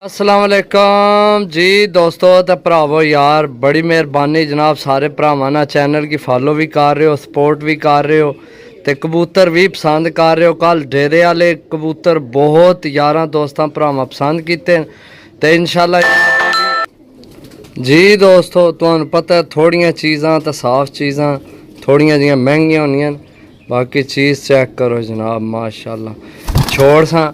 अस्सलाम वालेकुम जी दोस्तों तो भरावो यार बड़ी मेहरबानी जनाब सारे भरावां ना चैनल की फॉलो भी कर रहे हो सपोर्ट भी कर रहे हो तो कबूतर भी पसंद कर रहे हो। कल डेरे वाले कबूतर बहुत यार दोस्तों भरावां पसंद किए तो इंशाल्लाह जी दोस्तों तुहानू पता है थोड़ियां चीज़ां तो साफ चीज़ां थोड़ियां जियां महंगियां होंदियां बाकी चीज़ चेक करो जनाब माशाल्लाह छोड़ सा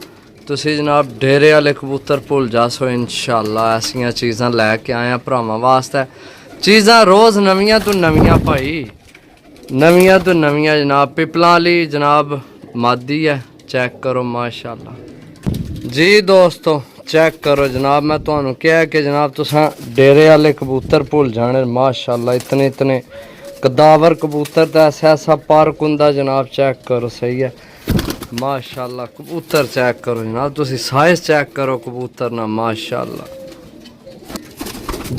तुसी जनाब डेरे वाले कबूतर भुल जासो इंशाल्लाह ऐसियां चीज़ां लैके आया भरावां वास्ते चीज़ां रोज़ नवियां तो नवियां भाई नवियां तो नवियां जनाब पिपलां वाली जनाब मादी है चेक करो माशाल्लाह जी दोस्तों चेक करो जनाब मैं तुहानू क्या कि जनाब तुसा डेरे वाले कबूतर भुल जाने माशाल्लाह इतने इतने कदावर कबूतर तो ऐसा ऐसा पार्क हुंदा जनाब चेक करो सही है माशाल्लाह कबूतर चेक करो जनाब तुसी साइज चेक करो कबूतर ना माशाल्लाह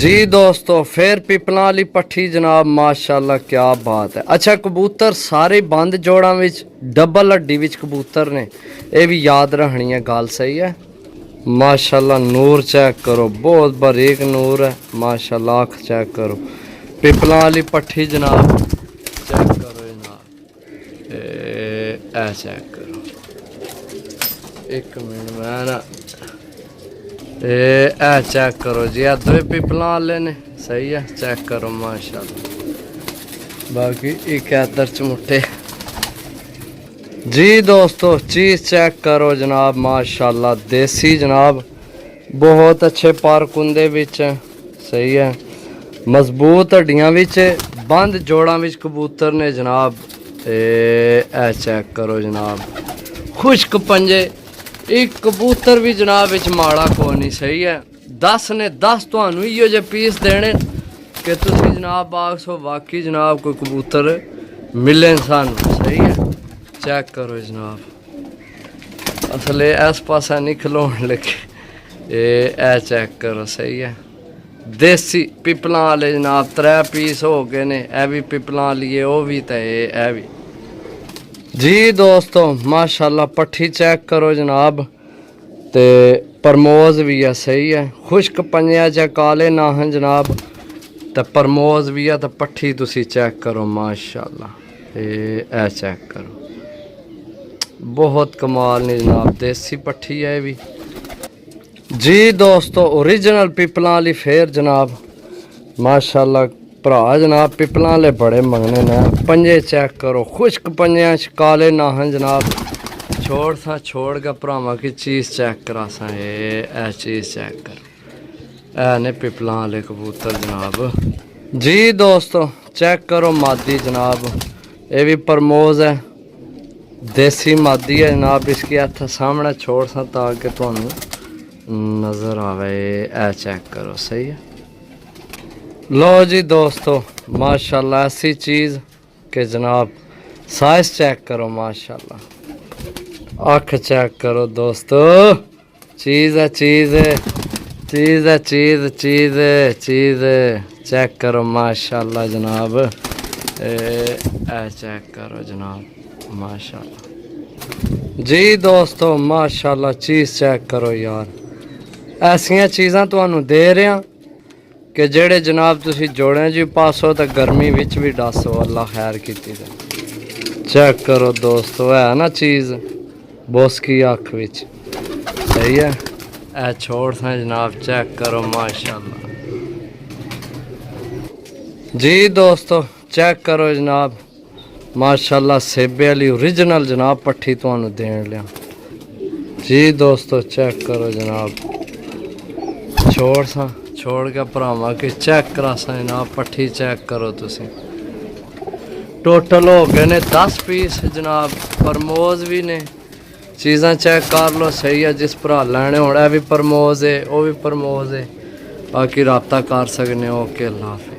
जी दोस्तों फिर पिपलां वाली पट्ठी जनाब माशाल्लाह क्या बात है। अच्छा कबूतर सारे बंद जोड़ा विच डबल हड्डी विच कबूतर ने यह भी याद रखनी है गल सही है माशाल्लाह नूर चेक करो बहुत बारीक नूर है माशाल्लाह अख चेक करो पिपलां वाली पट्ठी जनाब चेक करो जनाब ए चेक करो एक मिनट मैं ना ए चेक करो जी दो पिपलां वाले ने सही है चेक करो माशाल्लाह बाकी एक इधर चमुट्टे जी दोस्तों चीज़ चेक करो जनाब माशाल्लाह देसी जनाब बहुत अच्छे पारकुंदे विच सही है मजबूत हड्डियां विच बंद जोड़ा विच कबूतर ने जनाब ए चेक करो जनाब खुश्क पंजे एक कबूतर भी जनाब विच माड़ा को नहीं सही है 10 ने 10 तुहानू इहो जे पीस देने कि तुसी जनाब आखो वाकई जनाब कोई कबूतर मिले सानू सही है चेक करो जनाब असले इस पासा नहीं खलोन लगे ए चेक करो सही है देसी पिपलां वाले जनाब 3 पीस हो गए ने ए भी पिपलां लिए वो भी तो ए भी जी दोस्तों माशाल्लाह पट्ठी चेक करो जनाब ते परमोज भी है सही है खुश्क पंजिया च काले नाहन जनाब तो परमोज भी है तो पट्ठी तुसी चेक करो माशाल्लाह ए चेक करो बहुत कमाल ने जनाब देसी पट्ठी है भी जी दोस्तों ओरिजिनल पिपलां वाली फेर जनाब माशाल्लाह भरा जनाब पिपलां वाले बड़े मंगने ने पंजे चेक करो खुश्क पंजिया काले नाहन जनाब छोड़ सा छोड़ के भरावां की चीज़ चेक करा सा ए चीज़ चेक कर ए ने पिपलां वाले कबूतर जनाब जी दोस्तों चेक करो मादी जनाब ये भी परमोज है देसी मादी है जनाब इसकी हथ सामने छोड़ सा ताकि तुहानू नज़र आवे ए चेक करो सही है लो जी दोस्तों माशाल्लाह ऐसी चीज़ के जनाब साइज चेक करो माशाल्लाह अख चेक करो दोस्तों चीज़ है चीज़ है चीज़ है चीज़ चीज़ है चीज़ है चेक करो माशाल्लाह जनाब चेक करो जनाब माशाल्लाह जी दोस्तों माशाल्लाह चीज़ चेक करो यार ऐसियां चीज़ां तुहानू दे रहे कि जेड़े जनाब तुसी जोड़े जी पासो तो गर्मी विच भी दसो अल्लाह खैर की चेक करो दोस्तों है ना चीज़ बोस की अख विच सही है ए छोड़ सा जनाब चेक करो माशाल्लाह जी दोस्तों चेक करो जनाब माशाल्लाह सेबे वाली ओरिजिनल जनाब पट्ठी तुहानू देन लिया जी दोस्तों चेक करो जनाब छोड़ सा छोड़ के भरावां की चेक करा सा जनाब पट्ठी चेक करो तुसी टोटल हो गए ने 10 पीस जनाब परमोज भी ने चीज़ां चेक कर लो सही है जिस भरा लैने होना भी परमोज है वो भी परमोज है बाकी रब्ता कर सकने ओके अल्लाह हाफिज़।